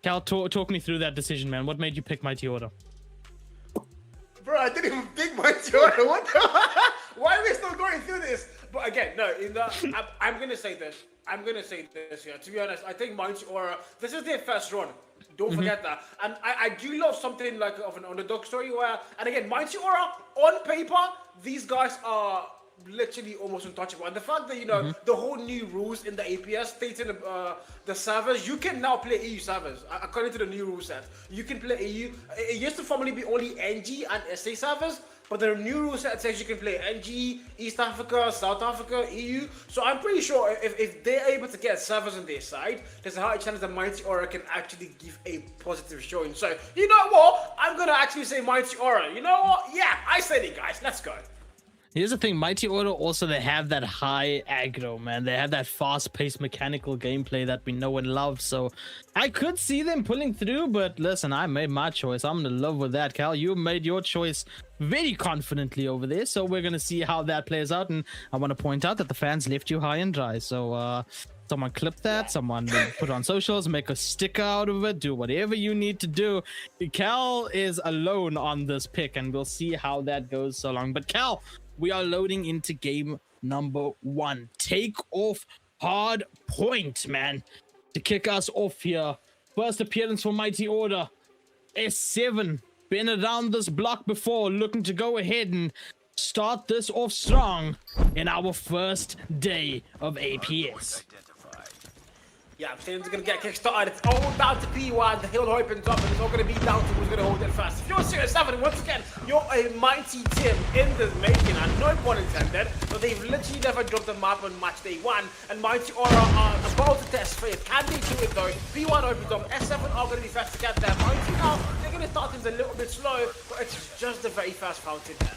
Cal, talk me through that decision, man. What made you pick Mighty Order? Bro, I didn't even pick Mighty Order. What the Why are we still going through this? But again, no, I'm going to say this. Yeah. To be honest, I think Mighty Order, this is their first run. Don't forget that. And I do love something like of an underdog story where, and again, Mighty Order, on paper, these guys are literally almost untouchable. And the fact that, you know, the whole new rules in the APS stating the servers, you can now play EU servers, according to the new rule set. You can play EU. It used to formerly be only NG and SA servers, but the new rule set says you can play NG, East Africa, South Africa, EU. So I'm pretty sure if they're able to get servers on their side, there's a high chance that Mighty Aura can actually give a positive showing. So, you know what? I'm going to actually say Mighty Aura. You know what? Yeah, I said it, guys. Let's go. Here's the thing, Mighty Order also, they have that high aggro, man. They have that fast-paced mechanical gameplay that we know and love. So I could see them pulling through, but listen, I made my choice. I'm gonna love with that, Cal. You made your choice very confidently over there. So we're gonna see how that plays out. And I want to point out that the fans left you high and dry. So someone clip that, someone put it on socials, make a sticker out of it, do whatever you need to do. Cal is alone on this pick, and we'll see how that goes so long. But Cal, we are loading into game number 1. Takeoff Hardpoint, man. To kick us off here. First appearance for Mighty Order. S7. Been around this block before. Looking to go ahead and start this off strong in our first day of APS. Yeah, I'm saying it's going to get kick-started. It's all down to P1. The hill opens up, and it's all going to be down to who's going to hold it fast. If you're Syrix 7, once again, you're a mighty team in the making, and no pun intended. So they've literally never dropped the map on match day 1, and Mighty Aura are about to test faith. Can they do it, though? P1 opens up. S7 are going to be fast to get there. Mighty now, they're going to start things a little bit slow, but it's just the very fast fountain there.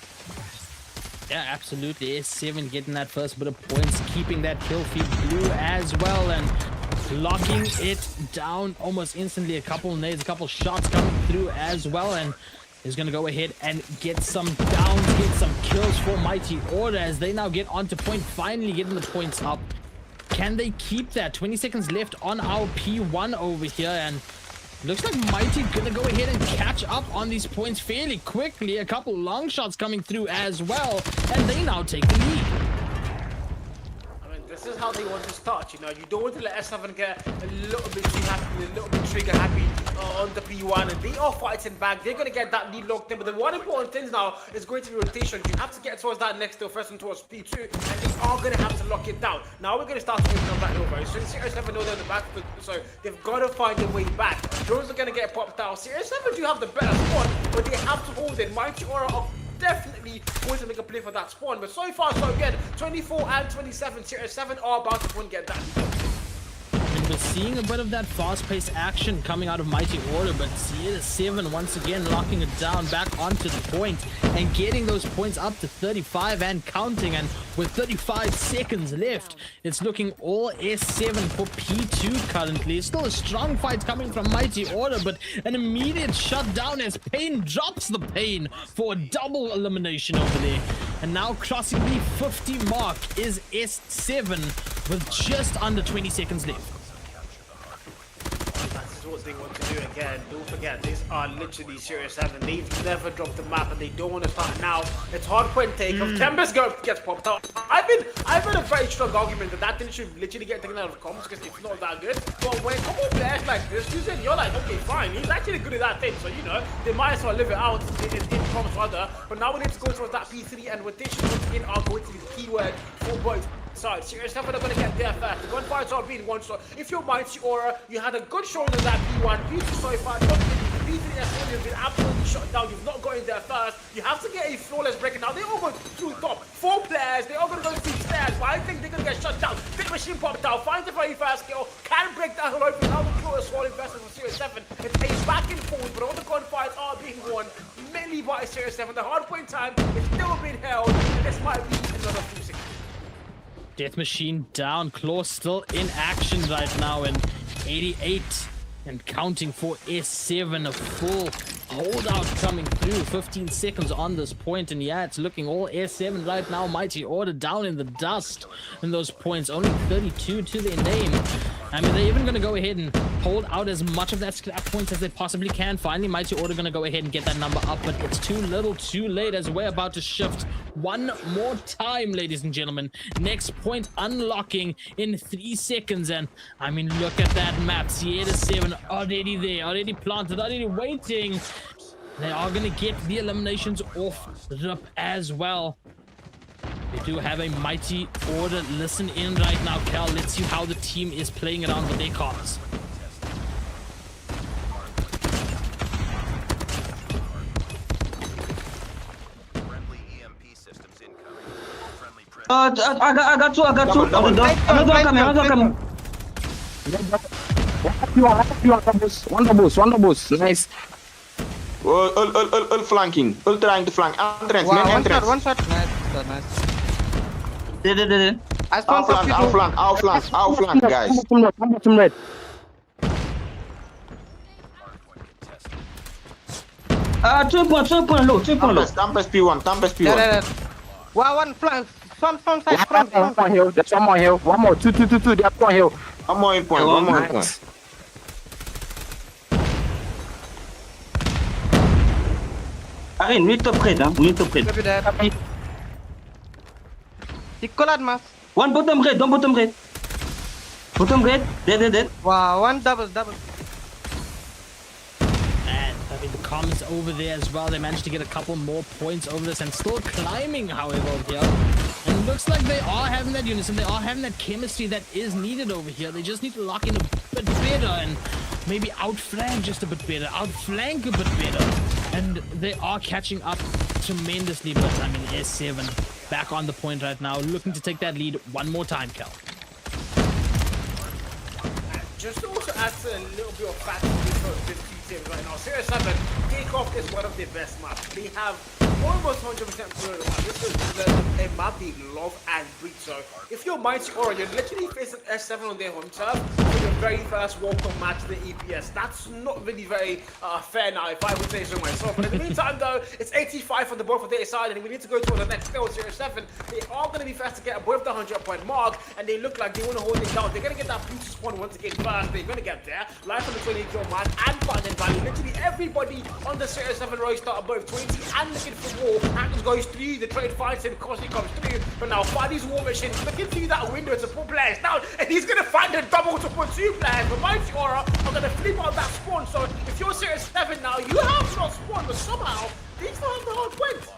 Yeah, absolutely. S7 getting that first bit of points, keeping that kill feed blue as well, and locking it down almost instantly. A couple nades, a couple shots coming through as well, and is going to go ahead and get some downs, get some kills for Mighty Order as they now get onto point, finally getting the points up. Can they keep that? 20 seconds left on our P1 over here, and looks like Mighty gonna go ahead and catch up on these points fairly quickly. A couple long shots coming through as well, and they now take the lead. This is how they want to start, you know. You don't want to let S7 get a little bit too happy, a little bit trigger happy on the P1, and they are fighting back. They're going to get that lead locked in, but the one important thing now is going to be rotation. You have to get towards that next hill first and towards P2, and they are going to have to lock it down. Now we're going to start to open up that hill very soon. Syrix 7 know they're in the back, so they've got to find their way back. Drones are going to get popped out. Syrix 7 do have the better spawn, but they have to hold it. Mighty Aura are definitely going to make a play for that spawn, but so far so good. 24 and 27, Syrix 7 are about to get that. And we're seeing a bit of that fast-paced action coming out of Mighty Order, but Syrix 7 once again locking it down back onto the point and getting those points up to 35 and counting. And with 35 seconds left, it's looking all S7 for P2 currently. Still a strong fight coming from Mighty Order, but an immediate shutdown as Pain drops the Pain for a double elimination over there. And now crossing the 50 mark is S7 with just under 20 seconds left. What they want to do again. Don't forget, these are literally Syrix 7. They've never dropped the map, and they don't want to start now. It's Hardpoint takeoff. Kemba's gets popped out. I've had a very strong argument that thing should literally get taken out of comms because it's not that good. But when a couple of players like this use it, you're like, okay, fine. He's actually good at that thing, so you know they might as well live it out in comms rather. But now we need to go towards that P3, and rotation once again are going to be the keyword for both side. Syrix 7 are going to get there first. The gunfires are being one shot. If you're Mighty Aura, you had a good showing on that P1. P2 so far, P3 you've been absolutely shut down. You've not got in there first. You have to get a flawless break. Now they all go through top. 4 players, they all going to go through stairs, but I think they're going to get shut down. Big machine popped out, finds the very first kill, can break that whole open. Now the kill is swallowing versus for Syrix 7. It pays back and forth, but all the gunfires are being won mainly by Syrix 7. The hardpoint time is still being held, and this might be another few seconds. Death Machine down. Claw still in action right now, and 88 and counting for S7. A full holdout coming through. 15 seconds on this point, and yeah, it's looking all S7 right now. Mighty Order down in the dust in those points. Only 32 to their name. I mean, they're even going to go ahead and hold out as much of that scrap points as they possibly can. Finally, Mighty Order going to go ahead and get that number up, but it's too little, too late as we're about to shift one more time, ladies and gentlemen. Next point unlocking in 3 seconds, and I mean, look at that map. Sierra 7 already there, already planted, already waiting. They are going to get the eliminations off rip as well. We do have a Mighty Order listen in right now. Cal, let's see how the team is playing around with their cards. I got two. Another one coming. One doubles. Nice. Flanking. Trying to flank. Entrance. Main entrance. One shot. Nice. Did. Out flank, guys. Bottom red. Two point low. Campus P1. Yeah. One flank. Front side. One more hill. That's one more hill. One more. Two. They have one hill. One more in point. Arin, we need top red, hein. We need top red. Maybe that. Collide, mas. One bottom red. Bottom red. Dead. Wow, one double. And I mean, the comms over there as well. They managed to get a couple more points over this and still climbing, however, over here. And it looks like they are having that unison. They are having that chemistry that is needed over here. They just need to lock in a bit better and maybe outflank just a bit better, outflank a bit better. And they are catching up tremendously, but I mean, S7 back on the point right now, looking to take that lead one more time, Cal. Just to also add a little bit of fact to this team right now. Syrix 7, takeoff is one of their best maps. They have almost 100% through the map. This is a map they love and breed. So if you're Mighty Order, you're literally facing S7 on their home turf for your very first welcome match to the EPS. That's not really very fair now, if I would say so myself. But in the meantime, though, it's 85 on the board for their side, and we need to go to the next scale. Syrix 7, they are going to be fast to get above the 100-point mark, and they look like they want to hold it down. They're going to get that blue spawn once again first. They're going to get there. Life on the 20-kill man and Fountain Valley. Literally everybody on the Syrix 7 row start above 20 and looking for war. Hackers goes through, the trade fights and Cosby comes through. But now Fadi's war machine looking through that window to put players down, and he's going to find a double to put 2 players. But Mighty Aura are going to flip out that spawn. So if you're Syrix 7 now, you have not spawned, but somehow they still have the hard point.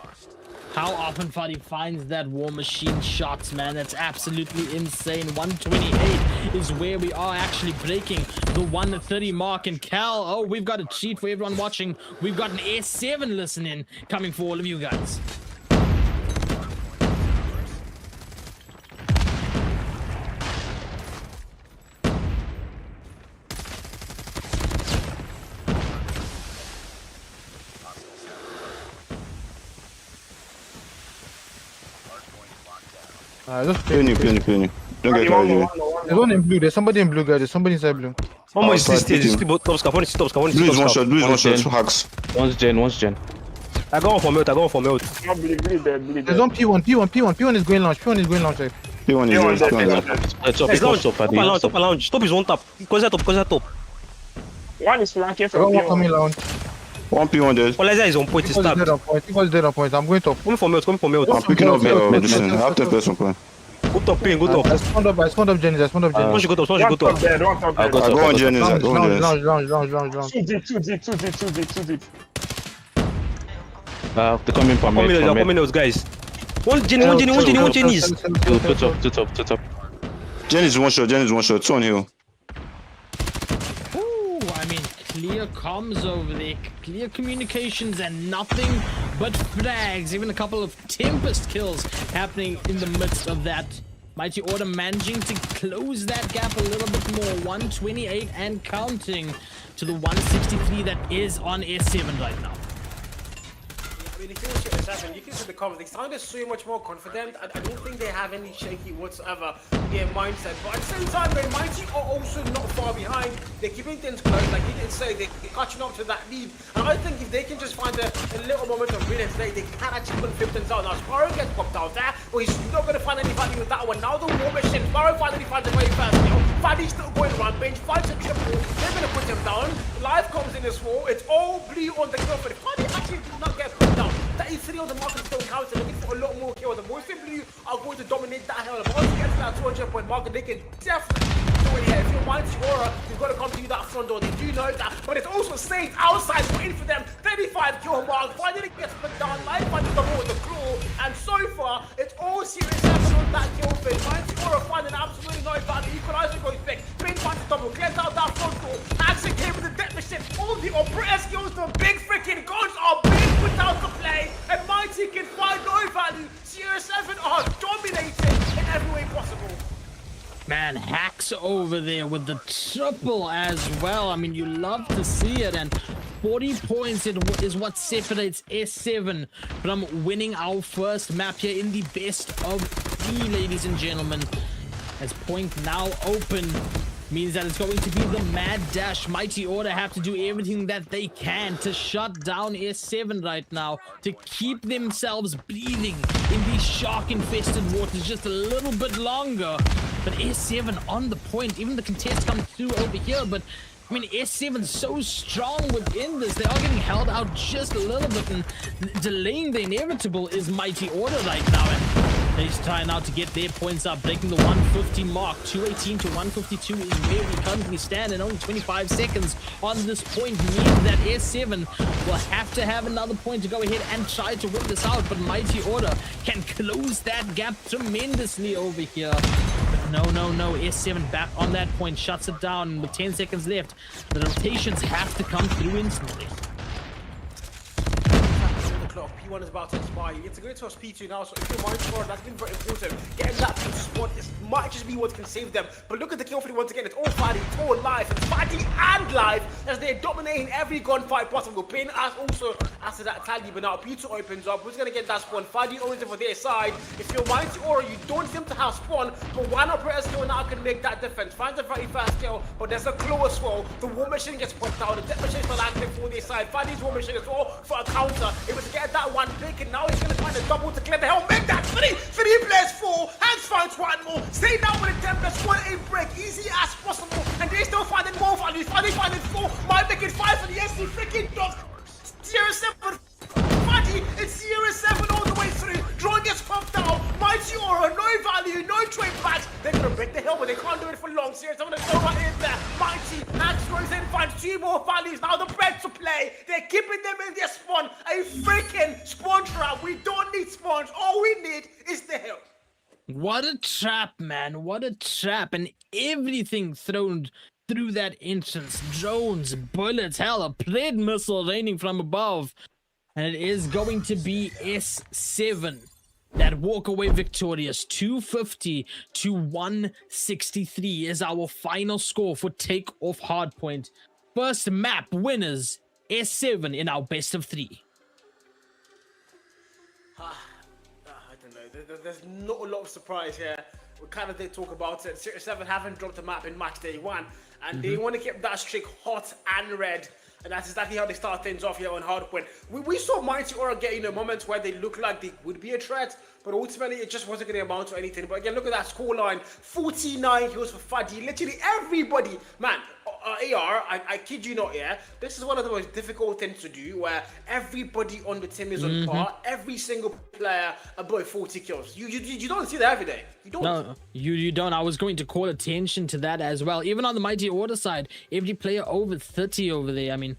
How often Fadi finds that war machine shots, man. That's absolutely insane. 128 is where we are actually breaking the 130 mark. And Cal, oh, we've got a cheat for everyone watching. We've got an S7 listening coming for all of you guys. Just Puny. Don't get carried away. there's one in blue. There's somebody in blue, guys. There's somebody inside blue. One more is Outside, stage. beating. Top scarf. One is top scarf. Blue is one shot. Two hacks. One's gen. I got one for melt. There's one P1 is going launch. Like. P1 is right. Let's up, It's lounge. stop, Top and lounge. Top is one tap. Cause that top. One is flanking I got from one coming P1. lounge. One P1 there. Polarizer is on point. It's He was stabbed. dead on point. I'm going top. Coming for melt. I'm picking up medicine. I have 10 person plan. Go top pin. Go top. I spawned up Jenny. Once you go top. One top dead. I go on Jennings. Lounge. 2 deep. They're coming from Coming it. out. Coming out, guys. One Jenny's. Two top. Jennings one shot. 2 on hill. Ooh, I mean, clear comms over there, clear communications, and nothing but frags. Even a couple of Tempest kills happening in the midst of that. Mighty Order managing to close that gap a little bit more. 128 and counting to the 163 that is on S7 right now. I mean, if you look at S7, you can see the comments. They sounded so much more confident. I don't think they have any shaky whatsoever in their mindset. But at the same time, the Mighty are also not far behind. They're keeping things close. Like you did say, they're catching up to that lead. And I think if they can just find a little moment of brilliance, they can actually put 15 out. Now, Sparrow gets popped out there, but he's not going to find any value with that one. Now the war machine, Sparrow finally finds the very first kill. Fadi's still going rampage, finds a triple, they're gonna put him down. Live comes in as well, it's all blue on the kill for Fadi actually did not get put down. That is 3 on the mark and still counting, looking for a lot more kills. The most blue are going to dominate that hill. But once you get to that 200 point mark, they can definitely do it here. If you're Mighty Aura, you've got to come to that front door. They do know that, but it's also Saint outside waiting for them. 35 kill mark, finally gets put down. Live finding the ball with the claw, and so far it's all Syrix 7 on that kill fit. Mighty Aura finding absolutely no value. Equalizer goes thick. Pain finds the double, clears out that front door. Axel came with the death machine. All the operator skills, the big freaking guns are being put out to play, and Mighty can find no value. Syrix 7 are dominating in every way possible. Man, Hacks over there with the triple as well. I mean, you love to see it, and 40 points is what separates S7 from winning our first map here in the best of 3, ladies and gentlemen. As point now open means that it's going to be the mad dash. Mighty Order have to do everything that they can to shut down S7 right now, to keep themselves breathing in these shark-infested waters just a little bit longer. But S7 on the point, even the contest comes through over here, but I mean, S7 so strong within this. They are getting held out just a little bit, and delaying the inevitable is Mighty Order right now. And they're just trying now to get their points up, breaking the 150 mark. 218 to 152 is where we currently stand, and only 25 seconds on this point means that S7 will have to have another point to go ahead and try to win this out. But Mighty Order can close that gap tremendously over here. No. S7 back on that point, shuts it down with 10 seconds left. The rotations have to come through instantly. P1 is about to expire. It's a great toss P2 now, so if you're Mighty Aura, that's been very important. Getting that P2 spot might just be what can save them. But look at the kill feed once again. It's all Fadi, it's all live. It's Fadi and live as they're dominating every gunfight possible. Pain as also after that tally, but now P2 opens up. Who's gonna get that spawn? Fadi owns it for their side. If you're Mighty Aura, you don't seem to have spawn, but one operator skill now can make that difference. Finds a very fast kill, but there's a claw as well. The war machine gets put down. The death machine is still active for their side. Fadi's war machine as well for a counter. It was to get that one pick, and now he's gonna find a double to clear the hell. Make that 3 players 4. Hands finds one more. Stay down with the Tempest. 1-8 break, easy as possible, and they still finding more values. Fadi finding 4. Might make it 5 for the SC freaking dogs. 0-7. Fadi, it's 0-7 all the way through. Drone gets pumped out. Mighty Aura, no value, no trade backs. They're gonna break the hill, but they can't do it for long. Syrix, I'm gonna go right in there. Mighty Axe goes in, finds 2 more values. Now the bread to play. They're keeping them in their spawn. A freaking spawn trap. We don't need spawns. All we need is the hill. What a trap, man. What a trap. And everything thrown through that entrance. Drones, bullets, hell, a pred missile raining from above. And it is going to be S7 that walk away victorious. 250 to 163 is our final score for takeoff Hardpoint. First map winners, S7 in our best of 3. I don't know. There's not a lot of surprise here. We kind of did talk about it. Syrix 7 haven't dropped a map in Matchday 1, and they want to keep that streak hot and red. And that's exactly how they start things off here on Hardpoint. We saw Mighty Aura get, moments where they looked like they would be a threat, but ultimately it just wasn't going to amount to anything. But again, look at that scoreline. 49 kills for Fadi. Literally everybody. Man, AR, I kid you not, yeah? This is one of the most difficult things to do, where everybody on the team is on par. Every single player above 40 kills. You don't see that every day. You don't. No, you don't. I was going to call attention to that as well. Even on the Mighty Order side, every player over 30 over there. I mean,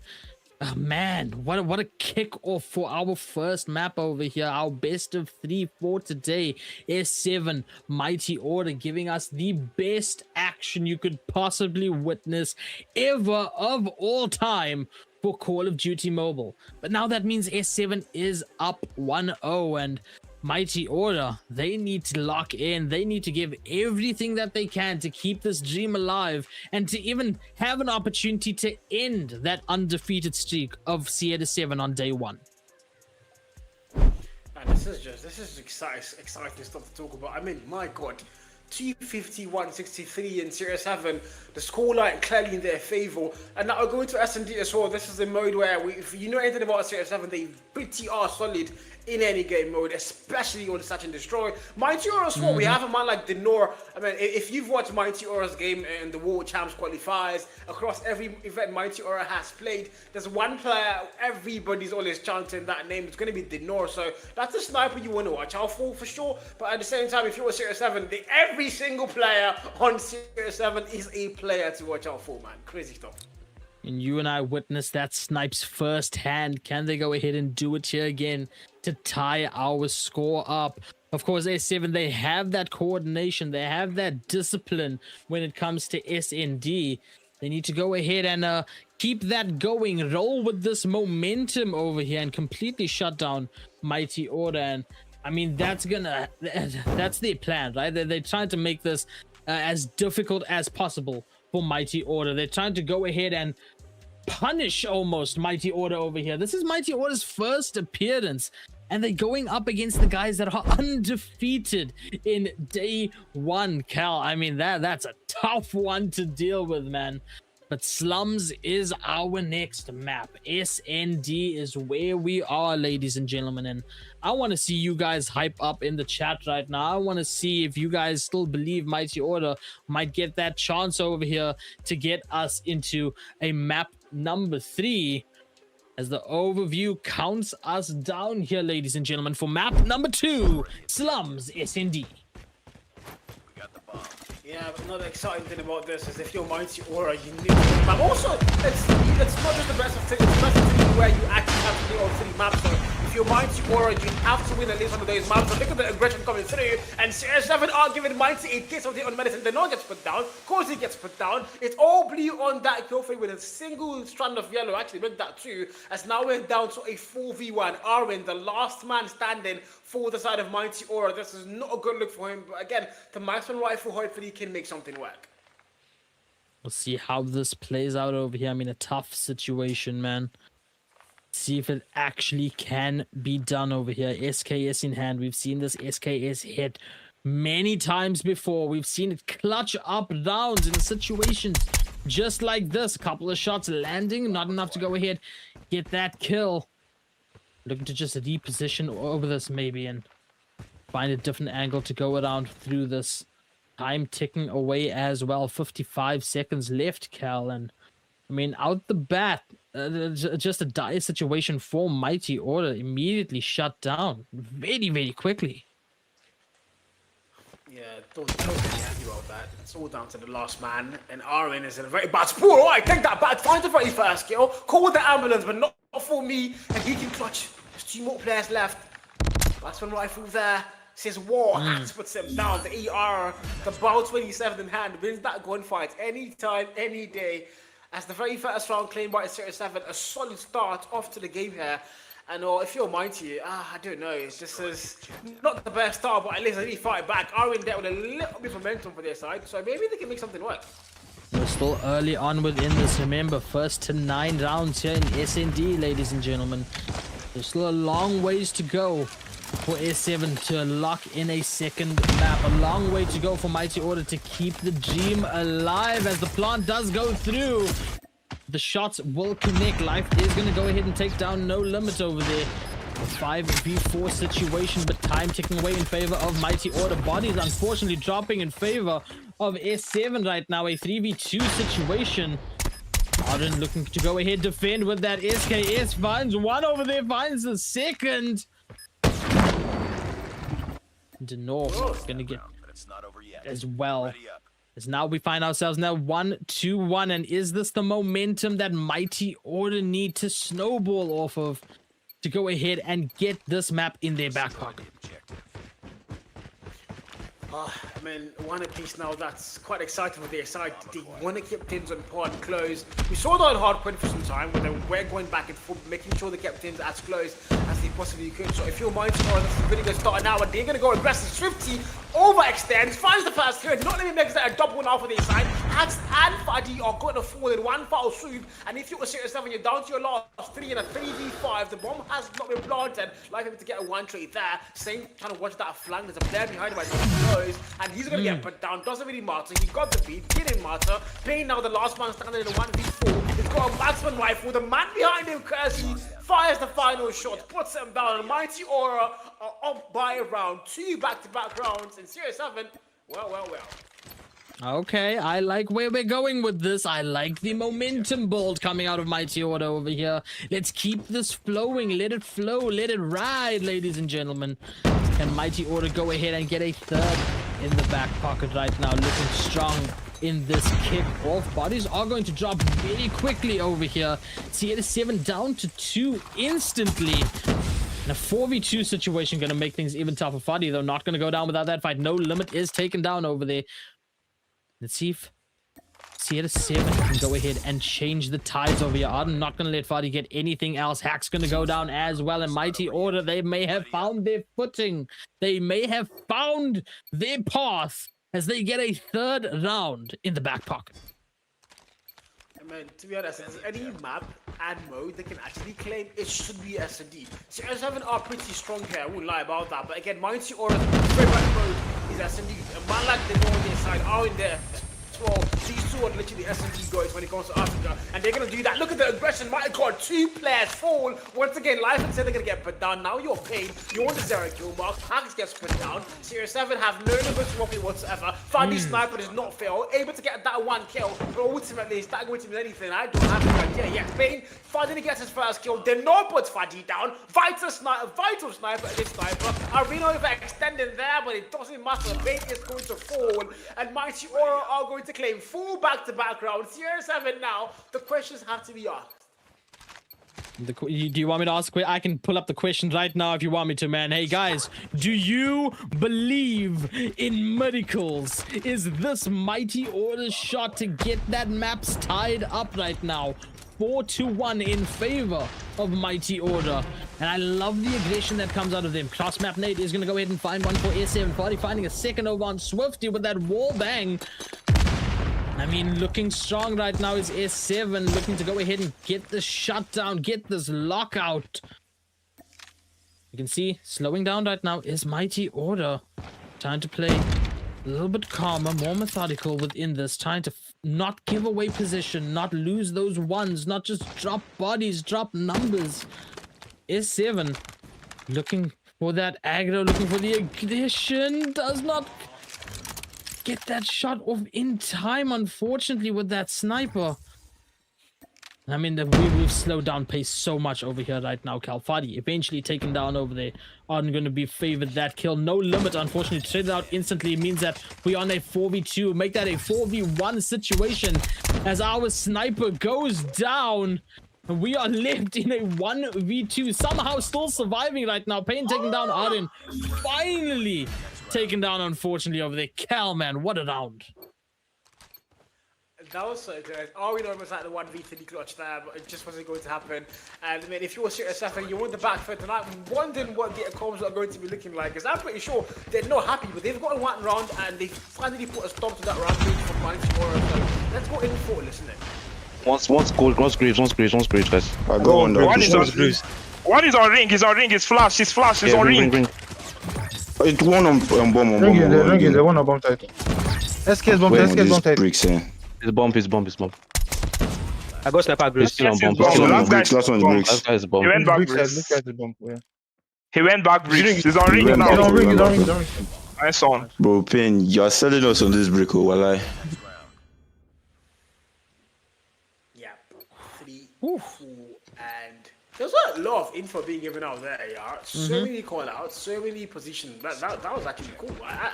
oh man, what a kick-off for our first map over here. Our best of 3 for today. S7 Mighty Order giving us the best action you could possibly witness ever of all time for Call of Duty Mobile. But now that means S7 is up 1-0, and Mighty Order, they need to lock in. They need to give everything that they can to keep this dream alive, and to even have an opportunity to end that undefeated streak of Sierra 7 on day 1. And this is exciting stuff to talk about. I mean, my God, 251-63 in Series 7. The scoreline clearly in their favour. And now we're going to S&D as well. This is a mode where, if you know anything about Series 7, they pretty are solid in any game mode, especially on Search and Destroy. Mighty Aura as well, we have a man like Denor. I mean, if you've watched Mighty Aura's game in the World Champs qualifiers, across every event Mighty Aura has played, there's one player everybody's always chanting that name. It's going to be Denor, so that's a sniper you want to watch out for sure. But at the same time, if you're a Series 7, every single player on Series 7 is a player to watch out for, man. Crazy stuff. And you and I witnessed that snipes firsthand. Can they go ahead and do it here again to tie our score up? Of course, S7, they have that coordination. They have that discipline when it comes to SND. They need to go ahead and keep that going. Roll with this momentum over here and completely shut down Mighty Order. And I mean, that's their plan, right? They're trying to make this as difficult as possible for Mighty Order. They're trying to go ahead and punish almost Mighty Order over here. This is Mighty Order's first appearance, and they're going up against the guys that are undefeated in day one. Cal, I mean, that's a tough one to deal with, man. But Slums is our next map. SND is where we are, ladies and gentlemen. And I want to see you guys hype up in the chat right now. I want to see if you guys still believe Mighty Order might get that chance over here to get us into a map number 3. As the overview counts us down here, ladies and gentlemen, for map number 2, Slums SND. Yeah, but another exciting thing about this is if you're Mighty Aura, you need to map. Also, it's not just the best of 3, it's the best of 3 where you actually have to play all 3 maps. So if you're Mighty Aura, you have to win at least one of those maps. So look at the aggression coming through, and CR7 are giving Mighty a case of the on medicine. Denor gets put down, Corsi gets put down. It's all blue on that kill frame with a single strand of yellow. Actually, with that too, as now we're down to a 4v1. Arwen, the last man standing for the side of Mighty Aura. This is not a good look for him, but again, the marksman rifle hopefully can make something work. We'll see how this plays out over here. I mean, a tough situation, man. See if it actually can be done over here. SKS in hand. We've seen this SKS hit many times before. We've seen it clutch up rounds in situations just like this. A couple of shots landing, not enough to go ahead, get that kill. Looking to just reposition over this maybe and find a different angle to go around through this. Time ticking away as well. 55 seconds left, Cal. And I mean, out the bat, just a dire situation for Mighty Order. Immediately shut down very, very quickly. Yeah, don't be happy about that. It's all down to the last man. And Arwen is in a very bad spot. All right, take that back. Find the very first kill. Call the ambulance, but not for me. And he can clutch. There's 2 more players left. Last one rifle there. Says war. Puts him down. The ER, the Bow 27 in hand, wins that gunfight anytime, any day. As the very first round claimed by Series 7, a solid start off to the game here. And if you're Mighty, I don't know. This is not the best start, but at least they really fight back. Arwen there with a little bit of momentum for their side, so maybe they can make something work. We're still early on within this. Remember, first to 9 rounds here in SND, ladies and gentlemen. There's still a long ways to go for S7 to lock in a second map. A long way to go for Mighty Order to keep the dream alive as the plant does go through. The shots will connect. Life is going to go ahead and take down No Limit over there. A 5v4 situation, but time ticking away in favor of Mighty Order. Bodies unfortunately dropping in favor of S7 right now. A 3v2 situation. Arden looking to go ahead, defend with that SKS. Finds one over there, finds the second. Denor gonna get as well. As now we find ourselves now 1-2-1, and is this the momentum that Mighty Order need to snowball off of to go ahead and get this map in their back pocket? I mean, one apiece now, that's quite exciting with their side. They want to keep things on pod close. We saw that on Hardpoint for some time, where they were going back and forth, making sure they kept things as close as they possibly could. So if you're Mighty Order, this is a really good start now, and they're going to go aggressive. Swifty overextends, finds the first kill, not let me make that a double now for their side. Hax and Fadi are going to fall in one foul swoop. And if you're a Syrix 7, you're down to your last 3 in a 3v5. The bomb has not been planted. Like him to get a one trade there. Same trying to watch that flank. There's a player behind him, I don't know. And he's going to get put down. Doesn't really matter. He got the beat. Didn't matter. Payne now the last man standing in a 1v4. He's got a marksman rifle. The man behind him, Kersey, fires the final shot. Puts him down. And Mighty Aura are up by a round. 2 back-to-back rounds in Syrix 7. Well. Okay, I like where we're going with this. I like the momentum bolt coming out of Mighty Order over here. Let's keep this flowing. Let it flow. Let it ride, ladies and gentlemen. Can Mighty Order go ahead and get a third in the back pocket right now? Looking strong in this kick-off. Bodies are going to drop very quickly over here. Sierra 7 down to 2 instantly. And a 4v2 situation going to make things even tougher. Fadi, though, not going to go down without that fight. No Limit is taken down over there. Let's see if Sierra 7 can go ahead and change the tides over here. I'm not going to let Fadi get anything else. Hack's going to go down as well. And Mighty Order, they may have found their footing. They may have found their path as they get a third round in the back pocket. I mean, to be honest, if there's any map and mode they can actually claim, it should be S&D. Syrix 7 are pretty strong here, I won't lie about that. But again, Mighty Aura's favorite mode is S&D. A man like the on their side are in there. Well, these two are literally S&D guys when it comes to Africa, and they're gonna do that. Look at the aggression. My God, 2 players fall. Once again, Life and said they're gonna get put down. Now you're Payne. You want the 0 kill mark. Hax gets put down. Syrix 7 have no numbers to offer whatsoever. Fadi Sniper does not fail. Able to get that 1 kill, but ultimately it's not going to mean anything. I don't have an idea yet. Payne finally gets his first kill. Then no puts Fadi down. Vital sniper against Sniper. Arena overextending there, but it doesn't matter. Payne is going to fall, and Mighty Aura are going to claim 4 back-to-back rounds. Syrix 7 now. The questions have to be asked. Do you want me to ask? I can pull up the question right now if you want me to, man. Hey, guys, do you believe in miracles? Is this Mighty Order's shot to get that maps tied up right now? 4-1 in favor of Mighty Order. And I love the aggression that comes out of them. Cross map Nate is going to go ahead and find one for S7. Fadi finding a second over on Swifty with that wall bang. I mean, looking strong right now is S7, looking to go ahead and get this shutdown, get this lockout. You can see, slowing down right now is Mighty Order. Trying to play a little bit calmer, more methodical within this, trying to not give away position, not lose those ones, not just drop bodies, drop numbers. S7 looking for that aggro, looking for the aggression, does not get that shot off in time, unfortunately, with that sniper. I mean, we've slowed down pace so much over here right now. Fadi eventually taken down over there. Aren't going to be favored that kill. No Limit, unfortunately, traded out instantly means that we're on a 4v2. Make that a 4v1 situation as our sniper goes down. And we are left in a 1v2. Somehow still surviving right now. Payne taking down Arden. Finally taken down, unfortunately, over there. Cal, man, what a round. That was so good. All we know was like the 1v3 clutch there, but it just wasn't going to happen. And I mean, if you were Syrix 7, you want the back foot tonight, wondering what the comms are going to be looking like. Because I'm pretty sure they're not happy, but they've got one round and they finally put a stop to that round for Mighty Aura. So let's go in for it, listen it. Once gold, once graves, guys. I go on the One is on ring, he's on ring, he's flash, he's on ring. It's one on bomb. Ring it, the one on bomb tight. SK's bomb tight. Bricks, eh? It's bomb. I got sniper graves. Still on bomb. Last one is bricks, last one is bricks. Last guy is bomb. He went back Look bricks. at the bomb, yeah. He went back bricks. He's on ring He went now. back. He's on ring. Nice on. Bro, Payne, you're selling us on this brick, oh, walai. Yeah, 3, 4, and there's a lot of info being given out there, yeah. So many call outs, so many positions. That was actually cool. I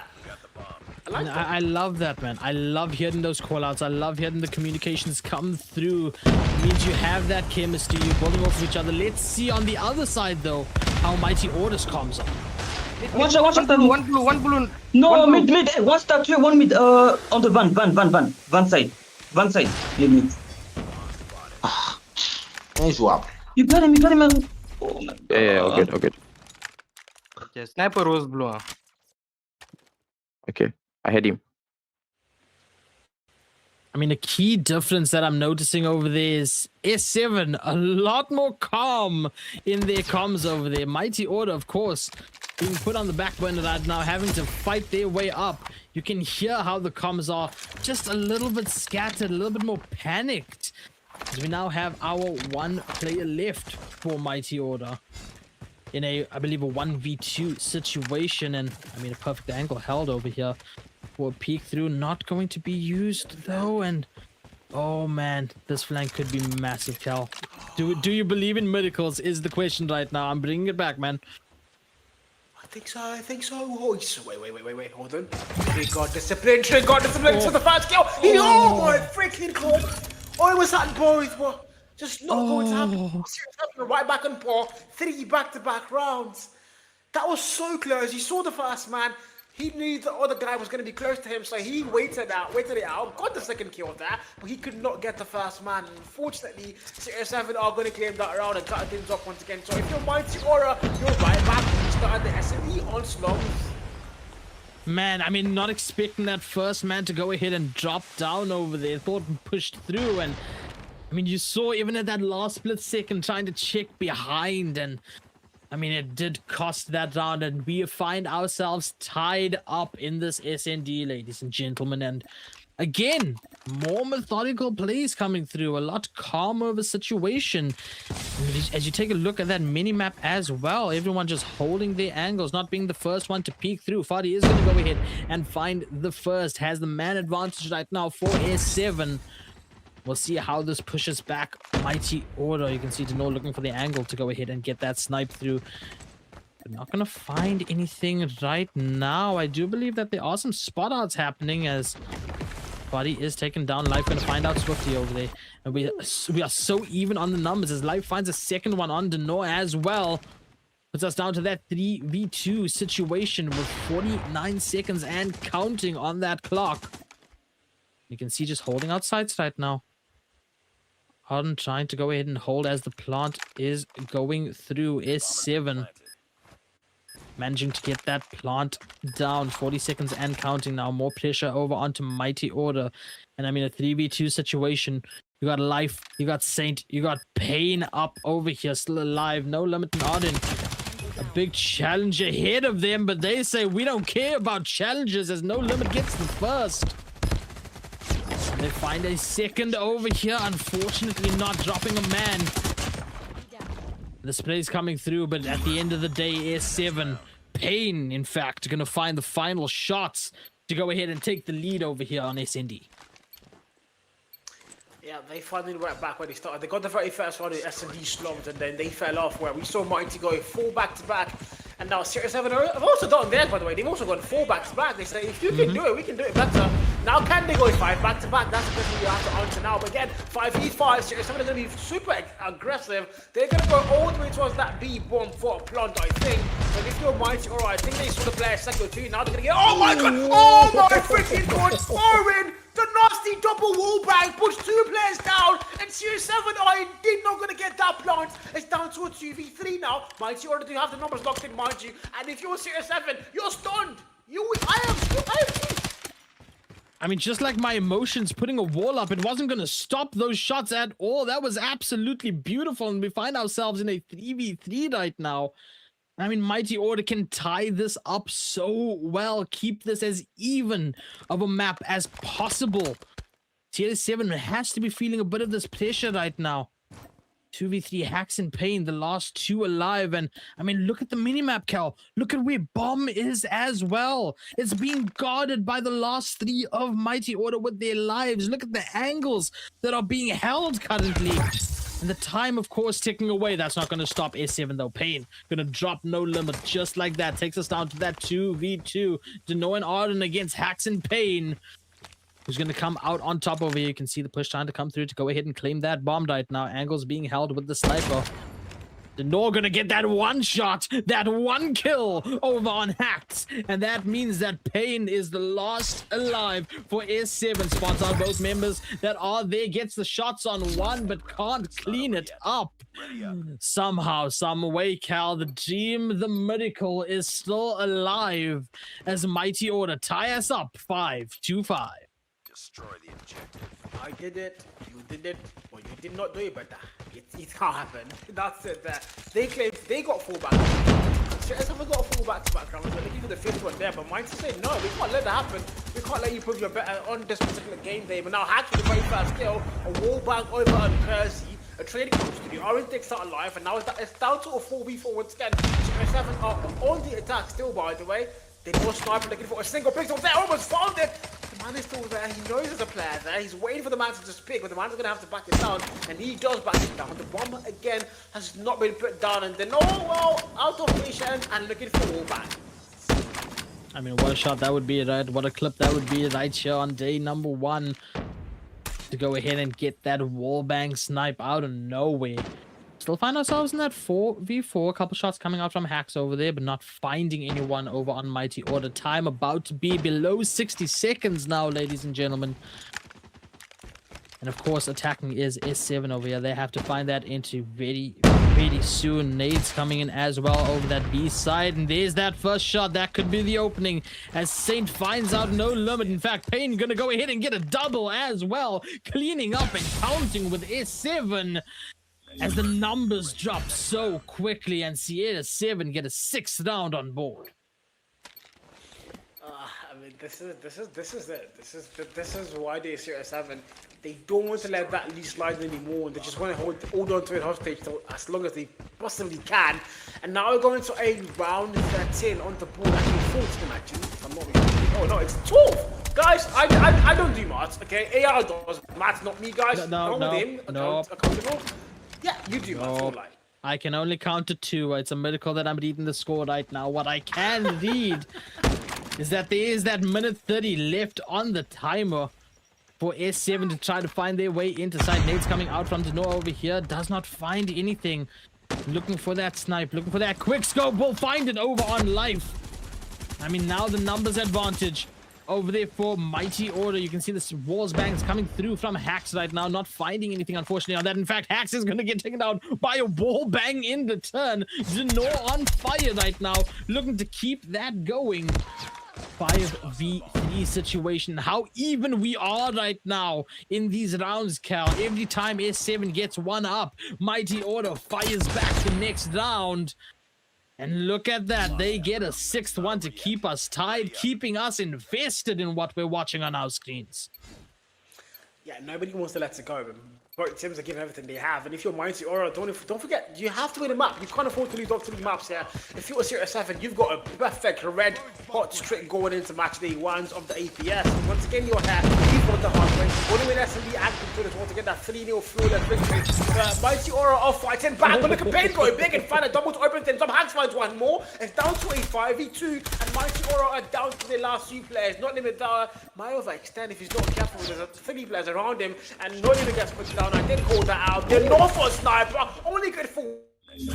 like that. I love that, man. I love hearing those callouts. I love hearing the communications come through. It means you have that chemistry. You're building off of each other. Let's see on the other side, though, how Mighty Orders comes up. Watch out, one blue. No, mid, hey, one star, 2, 1 mid, on the van side, mid. Nice swap. You got him, man. Oh my God. Yeah, okay. Okay, sniper was blue. Okay, I had him. I mean, a key difference that I'm noticing over there is S7, a lot more calm in their comms over there. Mighty Order, of course, being put on the back burner right now, having to fight their way up. You can hear how the comms are just a little bit scattered, a little bit more panicked. As we now have our one player left for Mighty Order in a, I believe, a 1v2 situation. And, I mean, a perfect angle held over here. For a peek through, not going to be used though, and oh man, this flank could be massive, Cal. Do you believe in miracles is the question right now. I'm bringing it back, man. I think so. Oh, wait, hold on. Trey got discipline to the first kill. Oh my freaking god. Oh, it was that boys, but just not going to happen. Right back on par. 3 back-to-back rounds. That was so close. He saw the first man. He knew the other guy was going to be close to him, so he waited it out, got the second kill there, but he could not get the first man. Unfortunately, Syrix are going to claim that round and cut things off once again. So if you're Mighty Aura, you're right back to start the SME on slums. Man, I mean, not expecting that first man to go ahead and drop down over there. Thought and pushed through, and I mean, you saw even at that last split second trying to check behind, and I mean, it did cost that round, and we find ourselves tied up in this SND, ladies and gentlemen. And again, more methodical plays coming through, a lot calmer of a situation. As you take a look at that mini-map as well, everyone just holding their angles, not being the first one to peek through. Fadi is going to go ahead and find the first, has the man advantage right now for S7. We'll see how this pushes back Mighty Order. You can see Denor looking for the angle to go ahead and get that snipe through. But not going to find anything right now. I do believe that there are some spot outs happening as Body is taken down. Life going to find out swiftly over there. And we are so even on the numbers as Life finds a second one on Denor as well. Puts us down to that 3v2 situation with 49 seconds and counting on that clock. You can see just holding out sights right now. Harden trying to go ahead and hold as the plant is going through. S7 managing to get that plant down. 40 seconds and counting now. More pressure over onto Mighty Order. And I mean, a 3v2 situation. You got Life, you got Saint, you got Pain up over here, still alive. No Limit and Arden. A big challenge ahead of them, but they say we don't care about challenges as No Limit gets the first. They find a second over here, unfortunately not dropping a man. This play's coming through, but at the end of the day, S7, Pain, in fact, going to find the final shots to go ahead and take the lead over here on SND. Yeah, they finally went back where they started. They got the very first one in S&D slumps, and then they fell off where we saw Mighty go 4 back-to-back. And now Syrix have also done theirs, by the way. They've also gone 4 back-to-back. They say, if you can do it, we can do it better. Now, can they go 5 back-to-back? That's the question you have to answer now. But again, 5v5, Syrix are going to be super aggressive. They're going to go all the way towards that B bomb for a plant, I think. But if you're Mighty, all right, I think they saw the player second too. Now they're going to get, oh my god, oh my freaking god, Orin! The nasty double wall bang pushed 2 players down, and Syrix are indeed not going to get that plant. It's down to a 2v3 now. Mighty Order do have the numbers locked in, mind you. And if you're Syrix, you're stunned. I am. I mean, just like my emotions, putting a wall up, it wasn't going to stop those shots at all. That was absolutely beautiful, and we find ourselves in a 3v3 right now. I mean, Mighty Order can tie this up so well, keep this as even of a map as possible. TS7 has to be feeling a bit of this pressure right now. 2v3 Hacks and Pain, the last 2 alive. And I mean, look at the minimap, Cal. Look at where Bomb is as well. It's being guarded by the last 3 of Mighty Order with their lives. Look at the angles that are being held currently. And the time, of course, ticking away. That's not going to stop S7, though. Pain going to drop No Limit just like that. Takes us down to that 2v2. Denor and Arden against Hacks and Pain. Who's going to come out on top over here. You can see the push trying to come through to go ahead and claim that bomb right now. Angles being held with the sniper. Denor going to get that 1 shot, that 1 kill over on Hacks. And that means that Pain is the last alive for S7. Spots out both members that are there. Gets the shots on 1, but can't clean it up. Somehow, some way, Cal, the dream, the miracle is still alive as Mighty Order tie us up 5-5. I did it, you did it, but you did not do it better. It can't happen. That's it there. They claim they got 4 back. Syrix haven't got a 4 back-to-back rounds. They're looking for the 5th one there, but Mighty said no, we can't let that happen. We can't let you prove you're better on this particular game day. But now Hacks with a very fast kill, a wall bang over on Percy. A trading comes to the orange takes out alive, and now it's down to a 4v4 once again. Syrix are on the attack still, by the way. They go sniper looking for a single pixel there, almost found it! The man is still there, he knows there's a player there, he's waiting for the man to just pick, but the man's gonna have to back it down, and he does back it down. The bomb again has not been put down, and then out of patience and looking for a wallbang. I mean, what a shot that would be, right? What a clip that would be right here on day number 1. To go ahead and get that wallbang snipe out of nowhere. Still find ourselves in that 4v4. A couple shots coming out from Hacks over there, but not finding anyone over on Mighty Order. Time about to be below 60 seconds now, ladies and gentlemen. And of course, attacking is S7 over here. They have to find that into very soon. Nades coming in as well over that B side. And there's that first shot. That could be the opening as Saint finds out no limit. In fact, Payne gonna go ahead and get a double as well. Cleaning up and counting with S7. As the numbers drop so quickly and Sierra 7 get a 6th round on board. I mean, this is it. This is why they Sierra 7. They don't want to let that lead slide anymore. They just want to hold on to it hostage as long as they possibly can. And now we're going to a round 13 on the board. Actually, 14 actually. I'm not really. Oh no, it's 12. Guys, I don't do maths. Okay, AR does maths, not me, guys. No. Accountable. Yeah, you do maths. All right. I can only count to 2. It's a miracle that I'm reading the score right now. What I can read is that there is that minute 30 left on the timer for S7 to try to find their way into side. Nade's coming out from Deno over here. Does not find anything. Looking for that snipe. Looking for that quick scope. Will find it over on Life. I mean, now the numbers advantage over there for Mighty Order. You can see the walls bangs coming through from Hacks right now. Not finding anything, unfortunately, on that. In fact, Hacks is going to get taken down by a wall bang in return. Deno on fire right now. Looking to keep that going. 5v3 situation. How even we are right now in these rounds, Cal. Every time S7 gets one up, Mighty Order fires back the next round. And look at that. They get a 6th one to keep us tied, keeping us invested in what we're watching on our screens. Yeah, nobody wants to let it go. Both teams are giving everything they have, and if you're Mighty Order, don't forget, you have to win a map. You can't afford to lose off 3 maps here. If you're Syrix 7, you've got a perfect red hot streak going into Matchday 1s of the APS. Once again, you're here. You've won the Hardpoint. Only win SMB and Victorious want to get that 3-0 flawless victory. Mighty Order are fighting back, but look at Payne going big and find a double to open things up. Hanks finds one more. It's down to a 5v2, and Mighty Order are down to their last 2 players. Not limit might overextend if he's not careful. There's 3 players around him, and not even gets put down. I did call that out. The Norfolk sniper only good for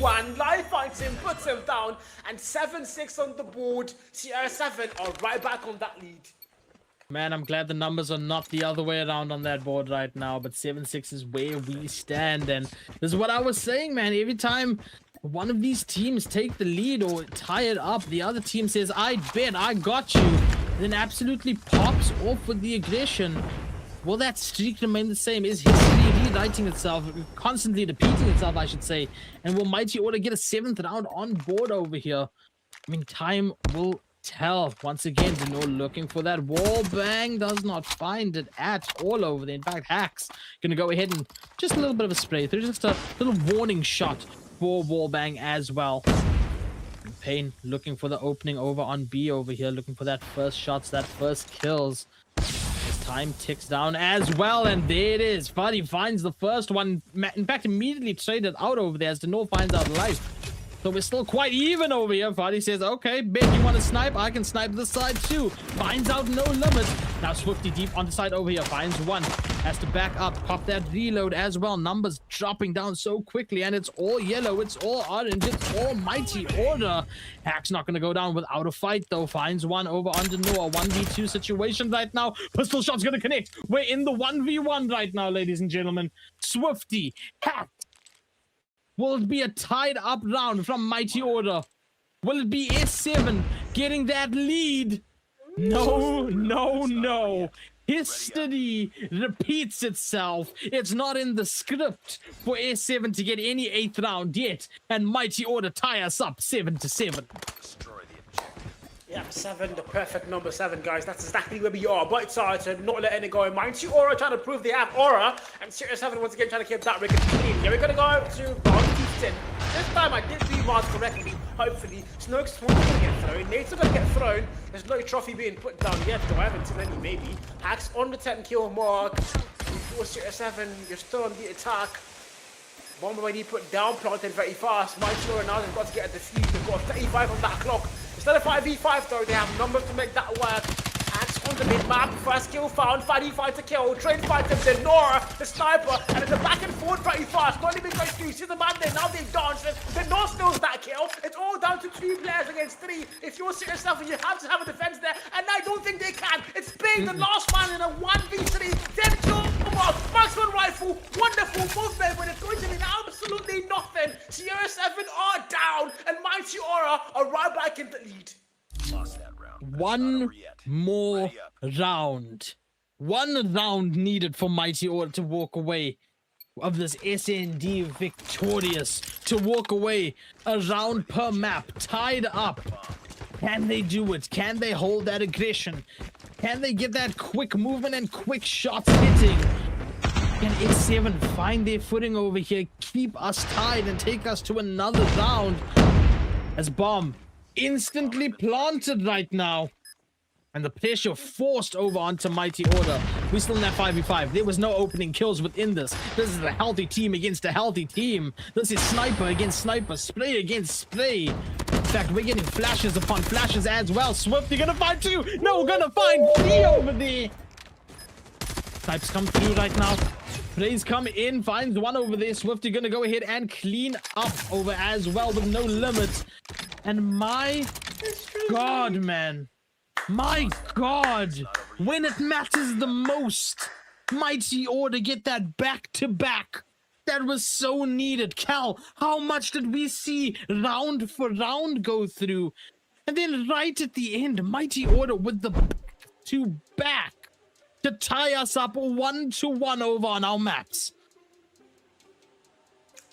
1. Life finds him, puts him down, and 7-6 on the board. Sierra 7 are right back on that lead. Man, I'm glad the numbers are not the other way around on that board right now, but 7-6 is where we stand. And this is what I was saying, man. Every time one of these teams take the lead or tie it up, the other team says, I bet, I got you. Then absolutely pops off with the aggression. Will that streak remain the same? Is history rewriting itself, constantly repeating itself, I should say? And will Mighty Order get a 7th round on board over here? I mean, time will tell. Once again, Deno looking for that wall bang. Does not find it at all over there. In fact, Hacks gonna go ahead and just a little bit of a spray through. Just a little warning shot for wall bang as well. And Payne looking for the opening over on B over here. Looking for that first shots, that first kills. Time ticks down as well, and there it is. Fuddy finds the first one. In fact, immediately traded out over there as Deno finds out Life. So we're still quite even over here. Fuddy says, okay, bet you want to snipe? I can snipe this side too. Finds out no limit. Now Swifty deep on the side over here. Finds one. Has to back up. Pop that reload as well. Numbers dropping down so quickly, and it's all yellow. It's all orange. It's all Mighty Order. Hack's not going to go down without a fight, though. Finds one over on Deno. A 1v2 situation right now. Pistol shot's going to connect. We're in the 1v1 right now, ladies and gentlemen. Swifty, Hack. Will it be a tied up round from Mighty Order? Will it be S7 getting that lead? No. History repeats itself. It's not in the script for S7 to get any 8th round yet, and Mighty Order tie us up 7-7. Yeah, 7, the perfect number 7, guys. That's exactly where we are. But it's hard to not letting it go. Mighty Aura trying to prove they have aura. And Syrix 7 once again trying to keep that record clean. Yeah, we're going to go to Bounty. This time I did read Mars correctly. Hopefully. Snoke's going to get thrown. Nate's going to get thrown. There's no trophy being put down yet, though. I haven't seen any, maybe. Hacks on the 10 kill mark. Before Syrix 7, you're still on the attack. Bomb already put down, planted very fast. Mighty Aura now has got to get a defuse. They've got 35 on that clock. Instead of 5v5 though, they have numbers to make that work. Axe on the mid-map, first kill found, 5v5 to kill, train fighter, then Nora, the sniper, and it's a back and forth very fast. Not even going through, see the man there, now they've danced, then Nora steals that kill. It's all down to 2 players against 3. If you're Syrix 7, you have to have a defense there, and I don't think they can. It's being the last man in a 1v3, 10 kill mark, marksman rifle, wonderful movement, but it's going to be absolutely nothing. Sierra 7 are down, and Mighty Aura are right back in the lead. One more round. 1 round needed for Mighty Order to walk away of this SND victorious, to walk away a round per map, tied up. Can they do it? Can they hold that aggression? Can they get that quick movement and quick shots hitting? Can S7 find their footing over here, keep us tied, and take us to another round? As bomb instantly planted right now, and the pressure forced over onto Mighty Order. We still in that 5v5. There was no opening kills within this. This is a healthy team against a healthy team. This is sniper against sniper, spray against spray. In fact, we're getting flashes upon flashes as well. Swift, you're gonna find 2. No, we're gonna find 3 over there. Snipes come through right now. Plays come in, finds 1 over there. Swift, you're gonna go ahead and clean up over as well with no limit. And my God, man. My God. When it matters the most, Mighty Order get that back-to-back. That was so needed. Cal, how much did we see round for round go through? And then right at the end, Mighty Order with the back-to-back to tie us up 1-1 over on our maps.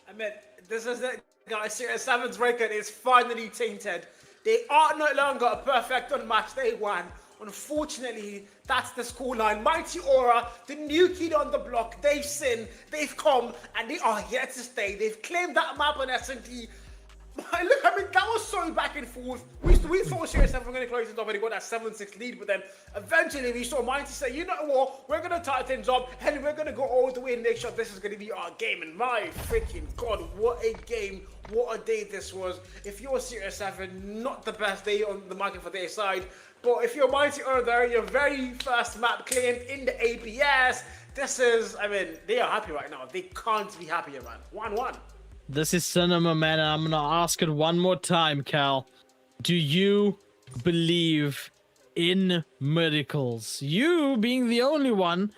I mean, this is it, guys. Syrix 7's record is finally tainted. They are no longer a perfect on Matchday 1. Unfortunately, that's the scoreline. Mighty Aura, the new kid on the block, they've sinned, they've come, and they are here to stay. They've claimed that map on S&D. Look, I mean, that was so back and forth. We thought Syrix 7 were going to close it up and they got that 7-6 lead, but then eventually we saw Mighty say, you know what, we're going to tie things up and we're going to go all the way and make sure this is going to be our game. And my freaking God, what a game, what a day this was. If you're Syrix 7, not the best day on the market for their side, but if you're Mighty Order, your very first map claimed in the APS, this is, I mean, they are happy right now. They can't be happier, man. 1-1. This is cinema, man, and I'm gonna ask it one more time, Cal. Do you believe in miracles? You being the only one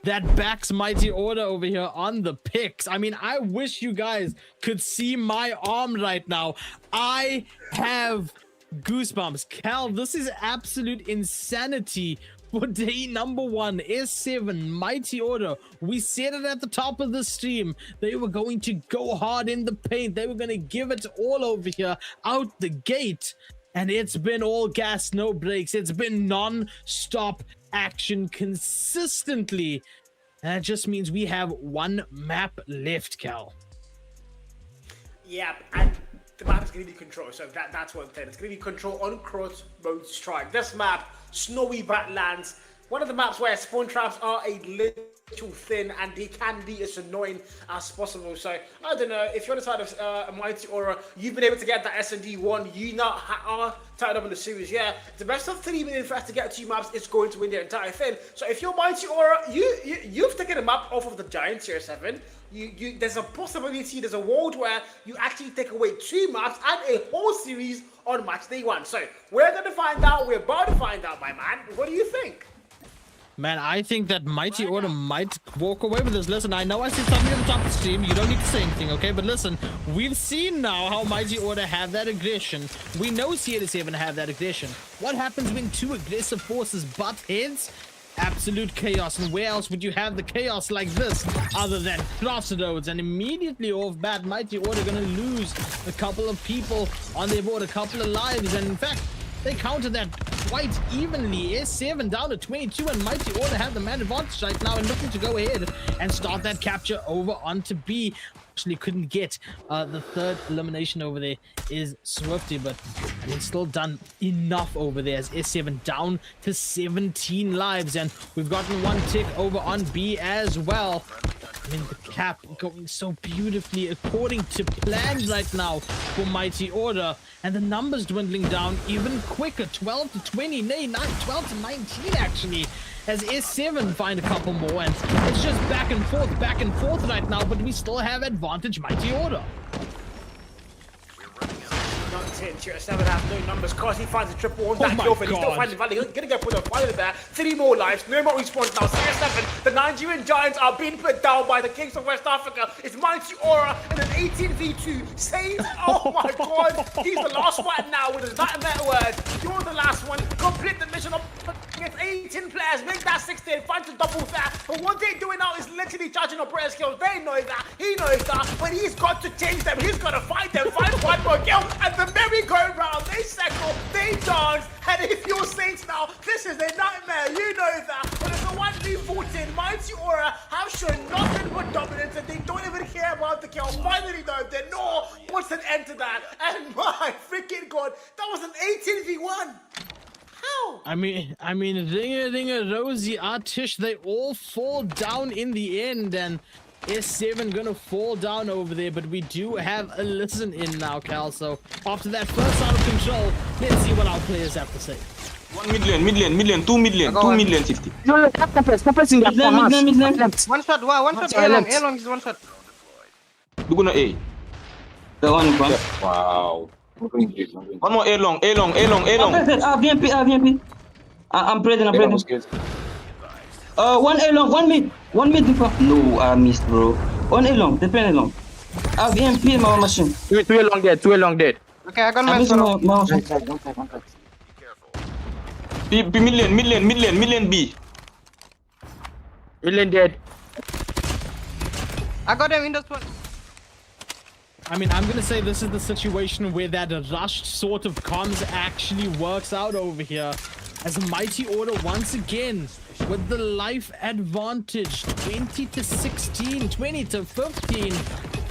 that backs Mighty Order over here on the picks. I mean, I wish you guys could see my arm right now. I have goosebumps. Cal, this is absolute insanity. For day number 1, S7, Mighty Order. We said it at the top of the stream. They were going to go hard in the paint. They were going to give it all over here out the gate. And it's been all gas, no brakes. It's been non-stop action consistently. And that just means we have 1 map left, Cal. Yeah, and the map is going to be control. So that's one thing. It's going to be control on crossroad strike. This map, snowy backlands, one of the maps where spawn traps are a little thin and they can be as annoying as possible. So I don't know, if you're on the side of Mighty Aura, you've been able to get that S&D 1, you now are tied up in the series. Yeah, the best of 3 minutes for us to get 2 maps is going to win the entire thing. So if you're Mighty Aura, you've taken a map off of the Giant Tier 7. There's a possibility, there's a world where you actually take away 2 maps and a whole series on Matchday 1. So we're going to find out, we're about to find out, my man. What do you think? Man, I think that Mighty Order might walk away with this. Listen, I know I said something at the top of the stream. You don't need to say anything, okay? But listen, we've seen now how Mighty Order have that aggression. We know CS7 have that aggression. What happens when 2 aggressive forces butt heads? absolute chaos. And where else would you have the chaos like this other than crossroads? And immediately off bat, Mighty Order gonna lose a couple of people on their board, a couple of lives. And in fact, they countered that quite evenly. S7 down to 22, and Mighty Order have the man advantage right now and looking to go ahead and start that capture over onto B. Actually couldn't get the third elimination over there is Swifty, but I mean still done enough over there as S7 down to 17 lives, and we've gotten one tick over on B as well. I mean, the cap going so beautifully according to plans right now for Mighty Order, and the numbers dwindling down even quicker, 12 to 20, nay, 12 to 19 actually, as S7 find a couple more, and it's just back and forth right now, but we still have advantage Mighty Order. Syrix 7 has no numbers. Cause he finds a triple on that kill, but he's still finding value. He's gonna go put a fire there. 3 more lives, no more respawns now. Syrix 7, the Nigerian Giants are being put down by the Kings of West Africa. It's Mighty Aura in an 18v2. Saints, oh my god, he's the last one now with his nightmare words. You're the last one. Complete the mission of against 18 players, make that 16, find to double that. But what they're doing now is literally charging up player skills. They know that, he knows that, but he's got to change them. He's got to fight them, find one more kill, and the merry-go-round, they circle, they dance, and if you're Saints now, this is a nightmare, you know that. But it's a 1v14, Mighty Aura have shown nothing but dominance, and they don't even care about the kill. Finally though, they know what's an end to that, and my freaking god, that was an 18v1. How? I mean, Ringer, Rosie, Artish, they all fall down in the end, and S7 gonna fall down over there, but we do have a listen in now, Cal. So after that first out of control, let's see what our players have to say. 1 million, 2 million 50. One shot, wow, one shot, A long is one shot. Do gonna A. The one. Wow. One more A long. VMP. I'm present. One A long, one mid before. No, I missed, bro. One A long, depend long. VMP in my machine. Two along dead. Okay, I got my machine. B million B. Million dead. I got him in this one. I mean, I'm gonna say this is the situation where that rushed sort of comms actually works out over here, as Mighty Order once again with the life advantage, 20 to 16, 20 to 15.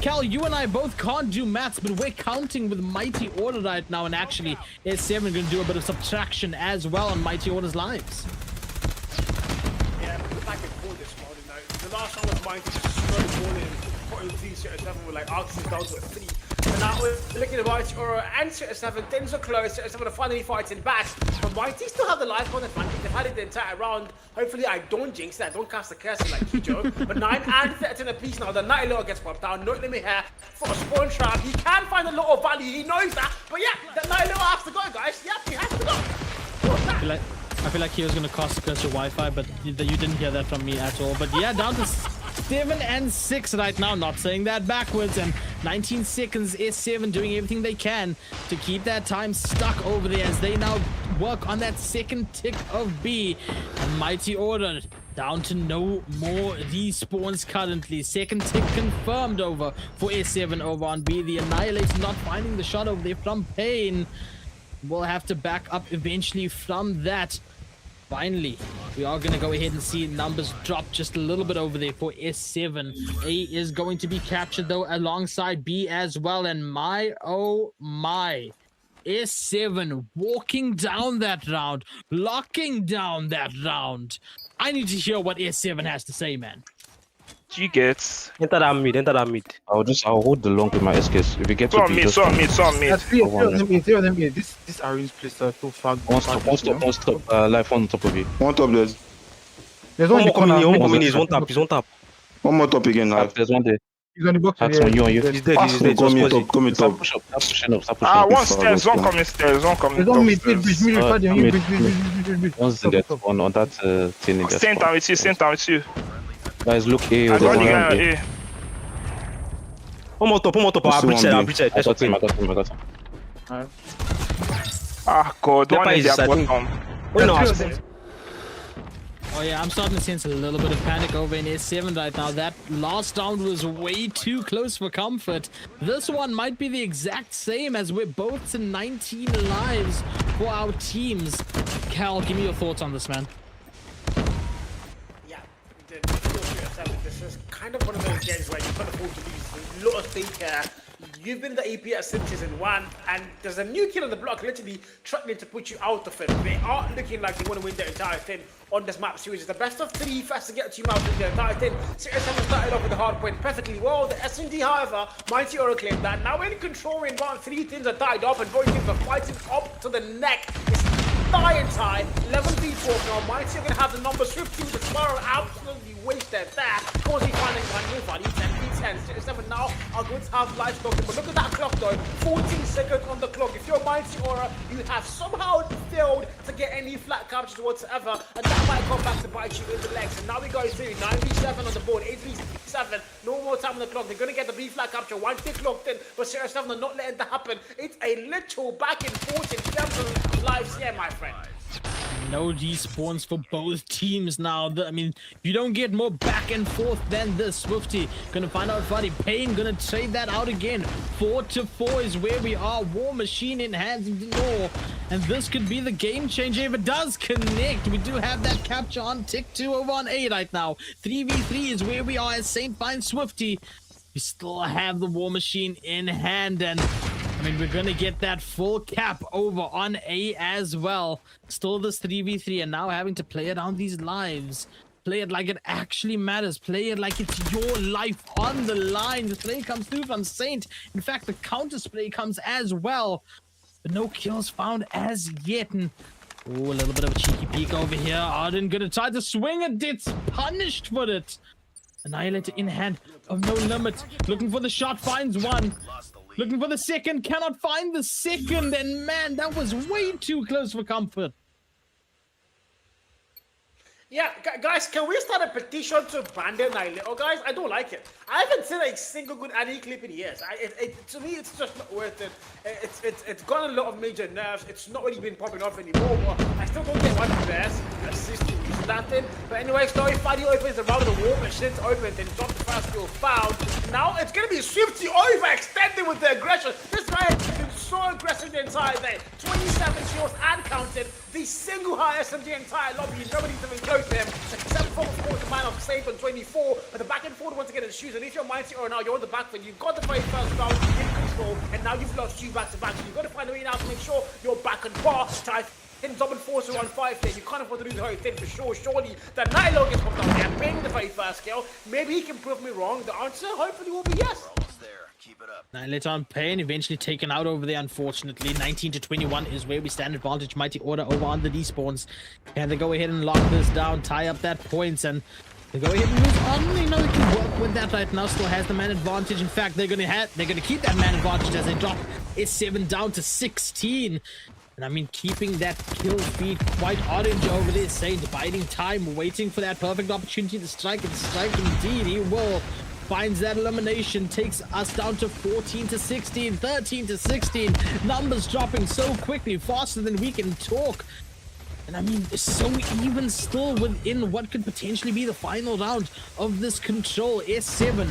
Cal, you and I both can't do maths, but we're counting with Mighty Order right now, and actually S7 gonna do a bit of subtraction as well on Mighty Order's lives. Yeah, back and forth this morning now. The last one was Mighty just straight ball in, putting these Syrix 7 with like Arcus down to a 3. And now we're looking at Mighty Aura and Syrix 7, things are close. Syrix 7 are finally fighting back, but Mighty still have the life on advantage. They've had it the entire round. Hopefully I don't jinx that, I don't cast the curse like Kijo. But 9 and 13 apiece now. The Night Lord gets popped down. No limit here for a spawn trap. He can find a lot of value, he knows that. But yeah, the Night Lord has to go, guys. Yep, he has to go. I feel like he was gonna cost curse your Wi-Fi, but you didn't hear that from me at all. But yeah, down to 7 and 6 right now, not saying that backwards, and 19 seconds. S7 doing everything they can to keep that time stuck over there as they now work on that second tick of B. And Mighty Order down to no more respawns currently. Second tick confirmed over for S7 over on B. The Annihilator not finding the shot over there from Pain. We'll have to back up eventually from that. Finally, we are going to go ahead and see numbers drop just a little bit over there for S7. A is going to be captured, though, alongside B as well. And my, oh my, S7 walking down that round, locking down that round. I need to hear what S7 has to say, man. G gets. Enter that mid. I'll hold the long with my SKs. If we get to Some B, mid. That's three of them. This Aries place are so far. One stop, life on top of you. One top there's There's one Coming corner. he's one tap. one more top again. There's one there. He's on the box. That's on you. He's dead. Come Stop top. pushing up. Stop pushing up. One stairs, one coming stairs, one coming There's one mid. One's in that one on that thing in there. Same time with you. Guys, look A. I got the guy on A. One more top. I'll breach it. I got him. Ah, God, one is their bottom. Wait, no, Oh yeah, I'm starting to sense a little bit of panic over in S7 right now. That last round was way too close for comfort. This one might be the exact same as we're both to 19 lives for our teams. Cal, give me your thoughts on this, man. Yeah, this is kind of one of those games where you can't afford to lose. A lot of stake here. You've been in the APS since season 1, and there's a new kid on the block literally threatening to put you out of it. They are looking like they want to win the entire thing on this map series. It's the best of 3, first to get a team out in the entire thing. Syrix have started off with the Hardpoint perfectly well. The SND, however, Mighty Aura claimed that. Now in control in round 3, things are tied up, and both teams are fighting up to the neck. It's dying tie, 11v4 now. Mighty are going to have the number. Swifty with the Sparrow absolutely wasted there. Causing finding one move on E10, V10. 7 now are going to have life stopping. But look at that clock though, 14 seconds on the clock. If you're Mighty Aura, you have somehow failed to get any flat captures whatsoever, and that might come back to bite you in the legs. And now we go through 9v7 on the board, 8v7, no more time on the clock. They're going to get the B flat capture once they're clocked in, but Syrix are not letting that happen. It's a literal back and forth in terms of lives here, my friend. No despawns for both teams now. I mean, you don't get more back and forth than this. Swifty gonna find out Fuddy. Payne gonna trade that out again. 4-4 is where we are. War Machine in hands of Denor. And this could be the game changer if it does connect. We do have that capture on tick 2 over on A right now. 3v3 is where we are as Saint finds Swifty. We still have the War Machine in hand, and I mean, we're gonna get that full cap over on A as well. Still this 3v3, and now having to play it on these lives. Play it like it actually matters. Play it like it's your life on the line. The play comes through from Saint. In fact, the counter spray comes as well. But no kills found as yet. And oh, a little bit of a cheeky peek over here. Arden gonna try to swing it. It's punished for it. Annihilator in hand of No Limit. Looking for the shot, finds one. Looking for the second, cannot find the second. And man, that was way too close for comfort. Yeah, guys, can we start a petition to ban the Annihilator, guys? I don't like it. I haven't seen a single good Annie clip in years. To me, it's just not worth it. It's got a lot of major nerfs. It's not really been popping off anymore. But I still don't get one of the best assist to use that thing. But anyway, Story Fuddy opens the round of the War Machine's open, then drop the first kill found. Now it's gonna be Swifty overextended with the aggression. This guy has been so aggressive the entire day. 27 kills and counted. The single highest in the entire lobby. Nobody's even close to him. Except for the man of Saint on 24. But the back and forth wants to get in the shoes. And if you're Mighty or now, you're on the back foot. You've got the very first round in control. And now you've lost 2 back to back. So you've got to find a way now to make sure you're back on bar. Try in double force around 5 there. You can't afford to lose the whole thing for sure. Surely the Night Log is coming down there, paying the very first kill. Maybe he can prove me wrong. The answer hopefully will be yes. Later on, Payne eventually taken out over there, unfortunately. 19-21 is where we stand. Advantage Mighty Order over on the despawns. Can they go ahead and lock this down, tie up that points, and they go ahead and move on? They know they can work with that right now. Still has the man advantage. In fact, they're gonna keep that man advantage as they drop S7 down to 16. And I mean, keeping that kill feed quite orange over there. Saint biding time, waiting for that perfect opportunity to strike, and strike indeed he will. Finds that elimination, takes us down to 14-16, 13-16. Numbers dropping so quickly, faster than we can talk. And I mean, so even still within what could potentially be the final round of this control. S7.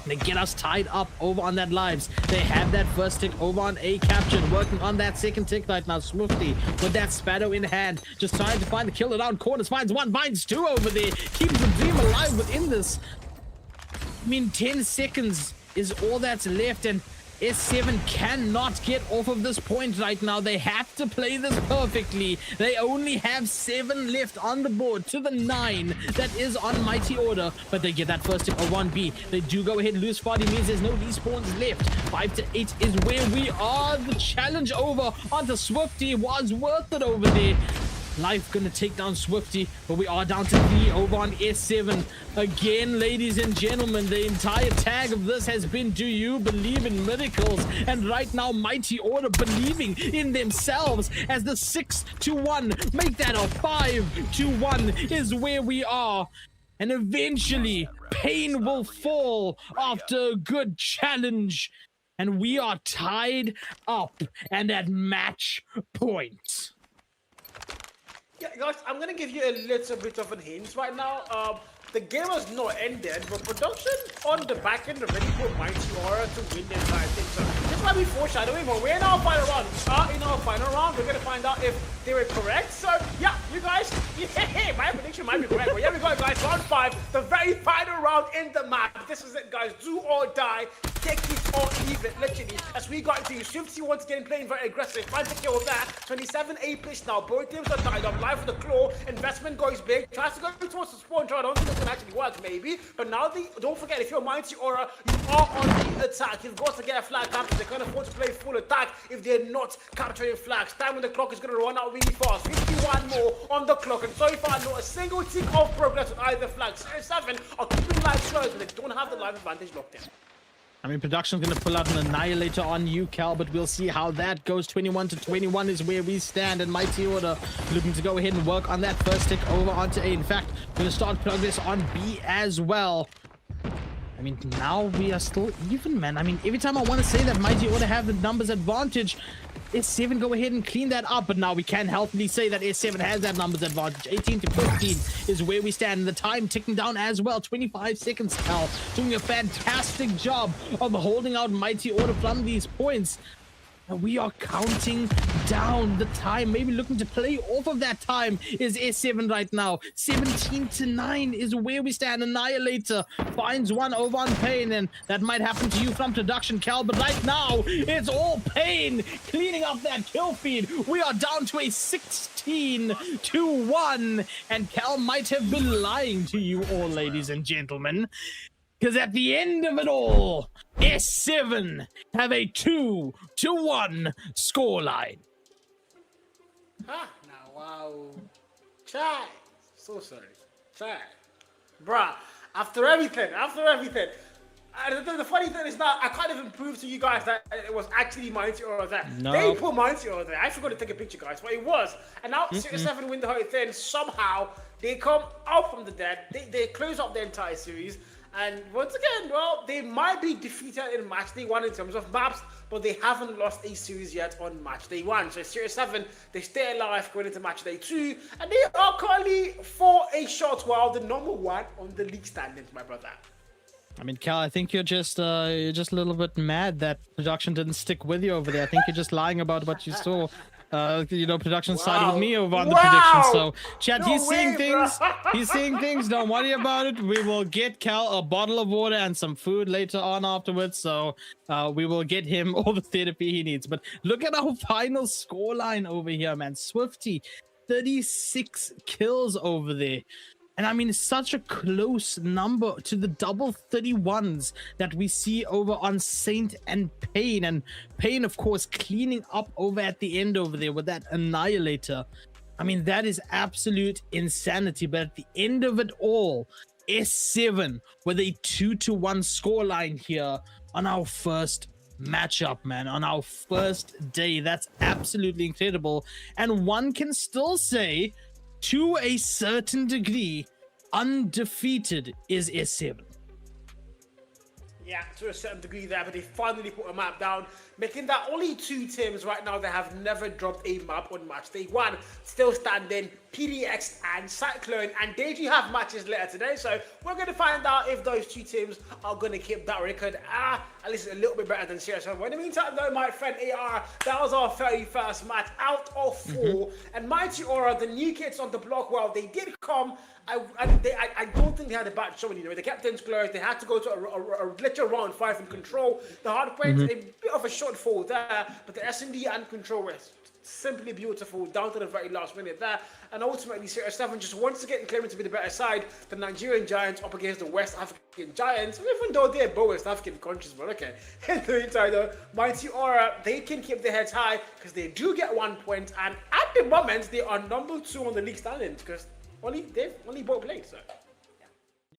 They get us tied up over on that lives. They have that first tick over on A captured, working on that second tick right now. Swiftly with that Sparrow in hand, just trying to find the kill around corners. Finds one, binds 2 over there. Keeps the dream alive within this. I mean, 10 seconds is all that's left, and S7 cannot get off of this point right now. They have to play this perfectly. They only have 7 left on the board to the 9 that is on Mighty Order, but they get that first tip of 1B. They do go ahead and lose 40 means there's no despawns left. 5-8 is where we are. The challenge over onto Swifty was worth it over there. Life gonna take down Swifty, but we are down to 3 over on S7. Again, ladies and gentlemen, the entire tag of this has been, do you believe in miracles? And right now, Mighty Order believing in themselves as the 6-1, make that a 5-1 is where we are. And eventually, Payne will fall after a good challenge. And we are tied up and at match point. Yeah, guys, I'm gonna give you a little bit of a hint right now. The game has not ended, but production on the back end already put Mighty Aura to win the entire thing. So this might be foreshadowing, but we're in our final round. In our final round, we're gonna find out if they were correct. So yeah, you guys, yeah, my prediction might be correct. But yeah, we got it, guys. Round 5, the very final round in the map. This is it, guys. Do or die. Take it or leave it, literally. As we got into Swifty once again playing very aggressive. Finds a kill there. 27 A+ now. Both teams are tied up. Live with the claw. Investment goes big. Tries to go towards the spawn try. I don't think this can actually work, maybe. But now don't forget, if you're Mighty Aura, you are on the attack. You've got to get a flag capture. They can't afford to play full attack if they're not capturing flags. Time on the clock is going to run out really fast. 51 more on the clock. And so far, not a single tick of progress on either flag. Syrix 7 are keeping life close, but they don't have the live advantage locked in. I mean, production's going to pull out an Annihilator on you, Cal, but we'll see how that goes. 21-21 is where we stand, and Mighty Order looking to go ahead and work on that first tick over onto A. In fact, going to start progress on B as well. I mean, now we are still even, man. I mean, every time I want to say that Mighty Order have the numbers advantage, S7 go ahead and clean that up, but now we can healthily say that S7 has that numbers advantage. 18-15 is where we stand, and the time ticking down as well. 25 seconds, Cal, doing a fantastic job of holding out Mighty Order from these points. And we are counting down the time, maybe looking to play off of that time is S7 right now. 17-9 is where we stand. Annihilator finds one over on Pain, and that might happen to you from production, Cal, but right now it's all Pain cleaning up that kill feed. We are down to a 16-1, and Cal might have been lying to you all, ladies and gentlemen. Because at the end of it all, S7 have a 2-1 scoreline. Ah, now, wow. Chai. So sorry. Chai. Bruh, after everything. The funny thing is that I can't even prove to you guys that it was actually Mighty Aura there. No. They put Mighty Aura there. I forgot to take a picture, guys, but it was. And now Syrix 7 win the whole thing. Somehow, they come out from the dead. They close up the entire series. And once again, well, they might be defeated in Matchday 1 in terms of maps, but they haven't lost a series yet on Matchday 1. So Syrix 7, they stay alive going into Matchday 2, and they are currently for a short while the number 1 on the league standings, my brother. I mean, Cal, I think you're just a little bit mad that production didn't stick with you over there. I think you're just lying about what you saw. Production sided with me over on the prediction. So, Chad, he's seeing things. He's seeing things. Don't worry about it. We will get Cal a bottle of water and some food later on afterwards. So, we will get him all the therapy he needs. But look at our final scoreline over here, man. Swifty, 36 kills over there. And I mean, such a close number to the double 31s that we see over on Saint and Pain. And Pain, of course, cleaning up over at the end over there with that Annihilator. I mean, that is absolute insanity. But at the end of it all, S7 with a 2-1 scoreline here on our first matchup, man, on our first day. That's absolutely incredible. And one can still say, to a certain degree, undefeated is S7. Yeah, to a certain degree there, but they finally put a map down, making that only 2 teams right now that have never dropped a map on Matchday 1. Still standing, PDX and Cyclone, and they do have matches later today, so we're going to find out if those 2 teams are going to keep that record at least a little bit better than Syrix. But in the meantime, though, my friend AR, that was our very first match out of 4, and Mighty Aura, the new kids on the block, well, they did come. I don't think they had a bad showing. You know, they kept things close. They had to go to a literal round 5 in control. The Hardpoint, a bit of a shortfall there, but the S&D and control were simply beautiful down to the very last minute there. And ultimately, Syrix 7 just once again claiming to be the better side. The Nigerian Giants up against the West African Giants, even though they're both West African countries. But okay, in the meantime, though, Mighty Aura, they can keep their heads high because they do get 1 point. And at the moment, they are number 2 on the league standings because they've only both played, so.